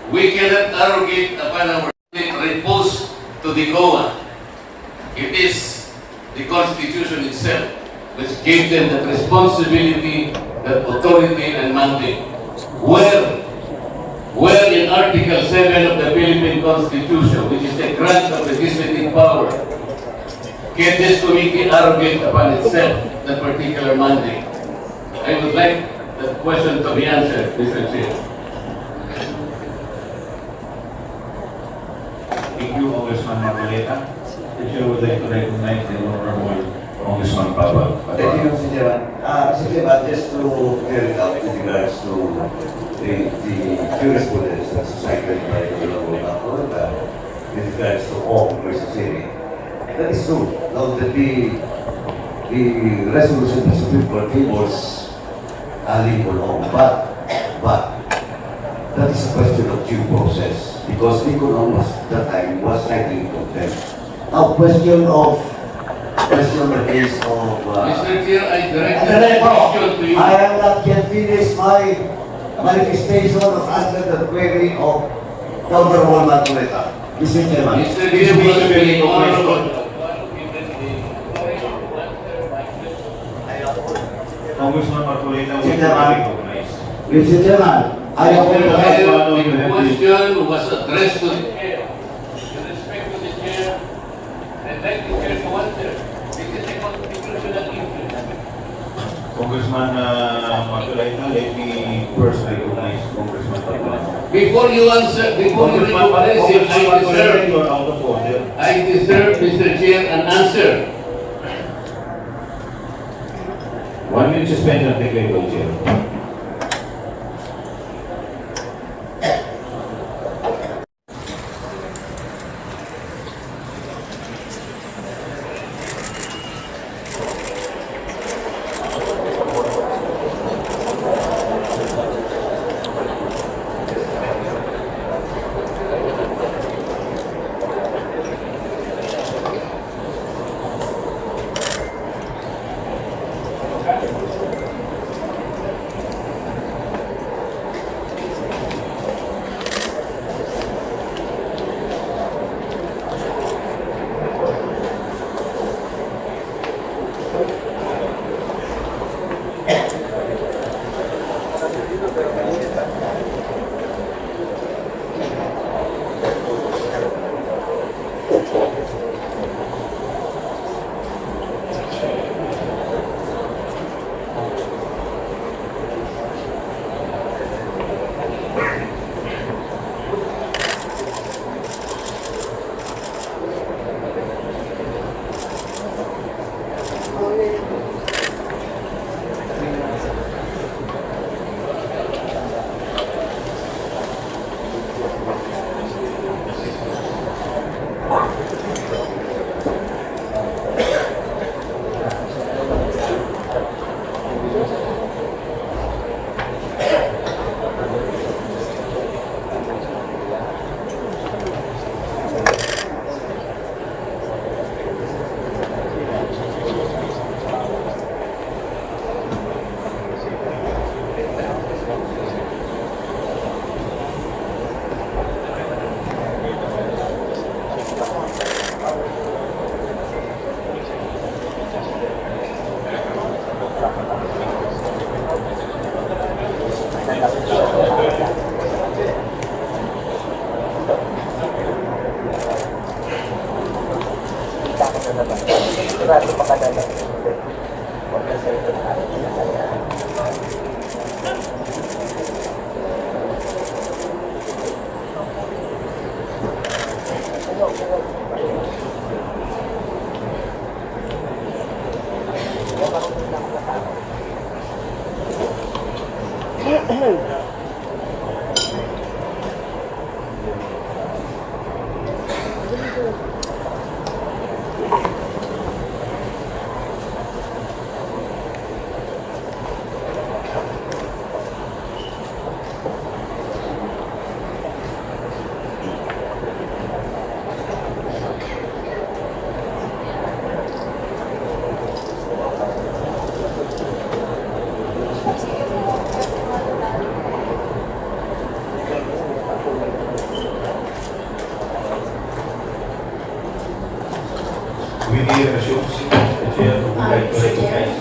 We cannot arrogate upon our repose to the COA. It is the Constitution itself which gave them that responsibility, that authority and mandate. Where in Article 7 of the Philippine Constitution, which is the grant of legislative power, can this committee arrogate upon itself that particular mandate? I would like that question to be answered, Mr. Chair. Thank you, Congressman Marcoleta. The Chair would like to recognize the Honorable Congressman Pablo. Thank you, Mr. Chairman. Mr. Chairman, just to clear it out with regards to the jurisprudence that's cited by the Honorable Marcoleta with regards to Ong versus Siri. That is true. Now that the resolution of the Supreme Court favors Ali or Ong, but that is a question of due process because Lincoln Ong was that time was citing contempt. Now question the case of Mr. Chair, I direct the question to you. I have not yet finished my manifestation of answer the query of Honorable Marcoleta. Mr. Chairman. Mr. Chair, must be honorable. Congressman Marcoleta would like to recognize. Mr. Chairman, I have The question was addressed to the chair. In respect to the chair, I'd like the chair to answer. This is a constitutional issue. Congressman Marcoleta, let me first recognize Congressman Pablo. Before you answer, before you recognize him, you are out of order. I deserve, Mr. Chair, an answer. 1 minute suspension of the Secretary Chair. committee resumes, the chair would like to recognize.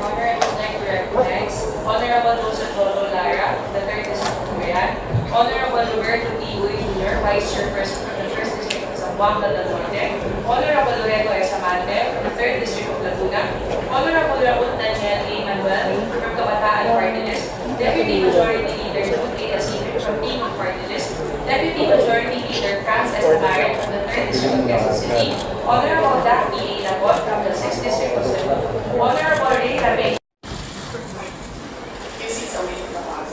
Honor, I would like to recognize Honorable Joseph Lolo Lara, the 3rd District of Cagayan, Honorable Roberto T. Uy Jr., Vice Chairperson from the 1st District of Zamboanga del Norte, Honorable Loreto S. Amante from the 3rd District of Laguna, Honorable Raul Daniel A. Manuel from Kabataan Party List, Deputy Majority Leader Jude A. Asipin from Timog Party List, Deputy Majority Leader Franz Estamarin from the 3rd District of Quezon City, Honorable Daphne A. Labot from the 6th District of Cebu, Honorable Ray Rabey. This is a win from us.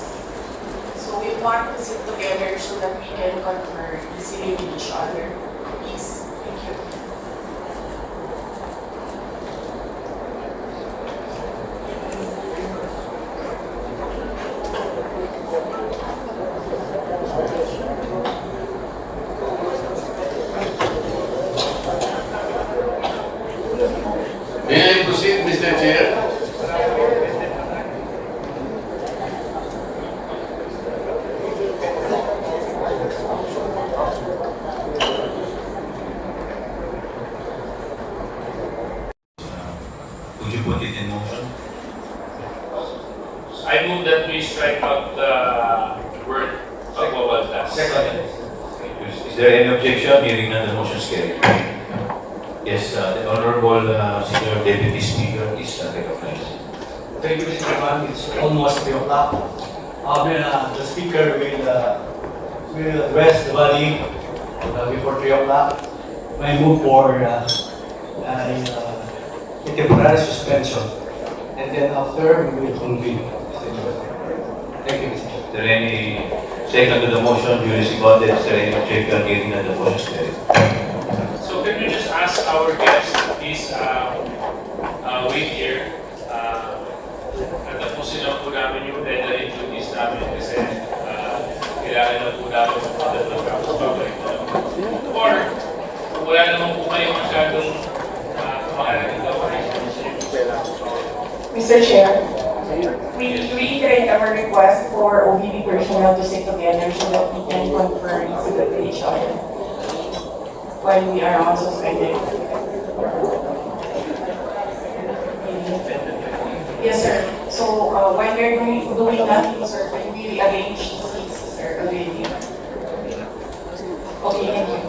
So we want to sit together so that we can confer easily with each other. Please, thank you. May I proceed, Mr. Chair? Would you put it in motion? I move that we strike out the word pagbabaltas. Is there any objection? Hearing none, the motion is carried. Yes, the Honorable Senior Deputy Speaker is recognized. Thank you, Mr. Chairman. It's almost 3 o'clock. The speaker will address the body before 3 o'clock. May move for a temporary suspension. And then after, we will convene. Thank you, Mr. Chairman. Is there any second to the motion? Duly seconded. Is there any objection? Hearing none, the motion is carried. So can we just ask our guests to please wait here. Natapusin na po namin yung deadline duties namin kasi kailangan na po namin magpapabalik na. Or kung wala naman po kayo masyadong mahalagang gawain. Mr. Chair, we reiterate our request for OBD personnel to sit together so that we can confer easily with each other while we are on suspended. Yes, sir. So while we're doing that, sir, can we rearrange the seats, sir, already? Okay, thank you.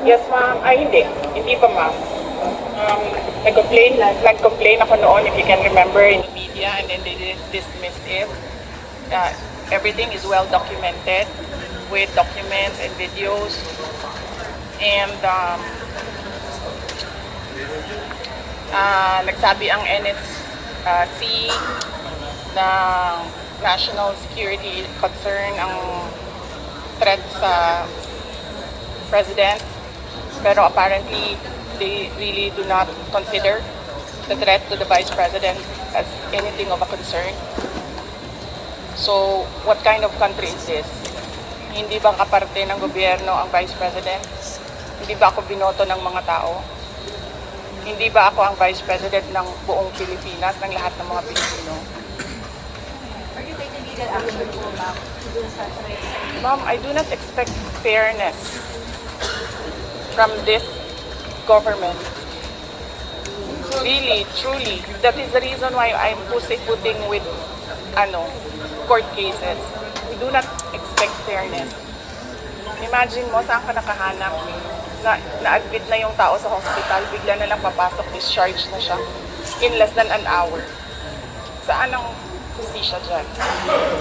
Yes, ma'am. Ay, hindi. Hindi pa, ma'am. Nag-complain ako noon, if you can remember, in the media, and then they dismissed it. Everything is well documented with documents and videos. And nagsabi ang NSC na national security concern ang threat sa president, pero apparently they really do not consider the threat to the vice president as anything of a concern. So, what kind of country is this? Hindi ba kaparte ng gobyerno ang vice president? Hindi ba ako binoto ng mga tao? Hindi ba ako ang vice president ng buong Pilipinas, ng lahat ng mga Pilipino? Are you taking legal action po, ma'am? Ma'am, I do not expect fairness from this government. Really, truly. That is the reason why I'm putting with court cases. We do not expect fairness. Imagine mo, saan ka nakahanap? Na-admit na yung tao sa hospital, bigla na lang papasok, discharge na siya in less than an hour. Saan ang hustisya dyan?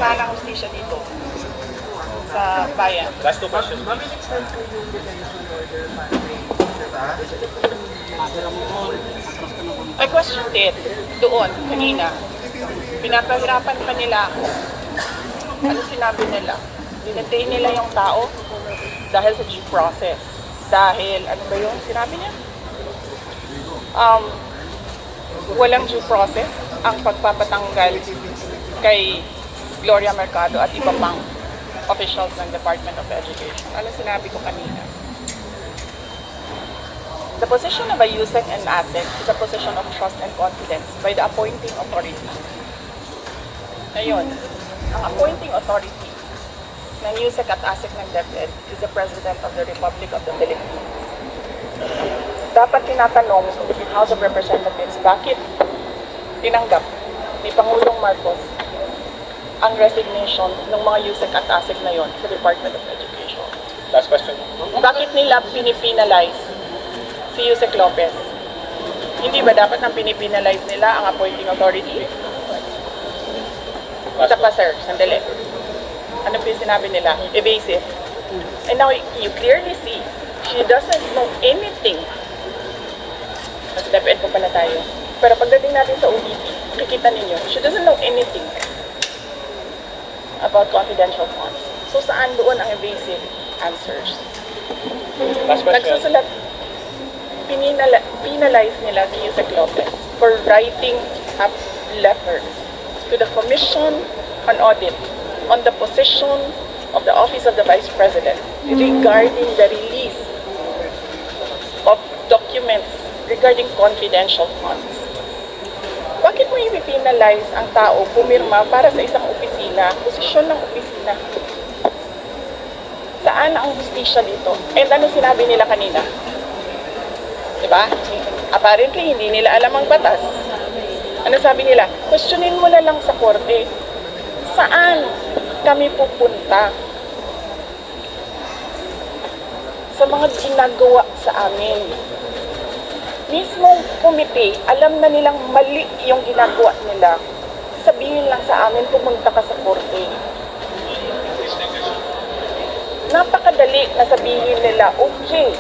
Saan ang hustisya dito? Sa bayan. Last two questions. I questioned it doon, kanina. Pinapahirapan pa nila ako. Ano sinabi nila? Dinatay nila yung tao dahil sa due process. Dahil, ano ba yung sinabi niya? Walang due process ang pagpapatanggal kay Gloria Mercado at iba pang officials ng Department of Education. Ano sinabi ko kanina? The position of a USEC and ASEC is a position of trust and confidence by the appointing authority. Ngayon, ang appointing authority ng USEC at ASEC ng DepEd is the President of the Republic of the Philippines. Dapat tinatanong ng House of Representatives, bakit tinanggap ni Pangulong Marcos ang resignation ng mga USEC at ASEC na yon sa Department of Education? Last question. Bakit nila pinipinalize si Yusek Lopez? Hindi ba dapat ang pinipinalize nila ang appointing authority? Isa pa, sir, sandali. Ano po yung sinabi nila? Evasive. And now, you clearly see, she doesn't know anything. Mas DepEd po pala tayo. Pero pagdating natin sa OVP, makikita ninyo, she doesn't know anything about confidential funds. So, saan doon ang evasive answers? Last question. Nagsusulat, penalize nila si Yusek Lopez for writing a letter to the Commission on Audit on the position of the Office of the Vice President regarding the release of documents regarding confidential funds. Bakit mo i-penalize ang tao pumirma para sa isang opisina, posisyon ng opisina? Saan ang justisya dito? And ano sinabi nila kanina? Diba? Apparently, hindi nila alam ang batas. Ano sabi nila? Questionin mo na lang sa korte. Saan kami pupunta? Sa mga ginagawa sa amin. Mismong komite, alam na nilang mali yung ginagawa nila. Sabihin lang sa amin, pumunta ka sa korte. Napakadali na sabihin nila, okay,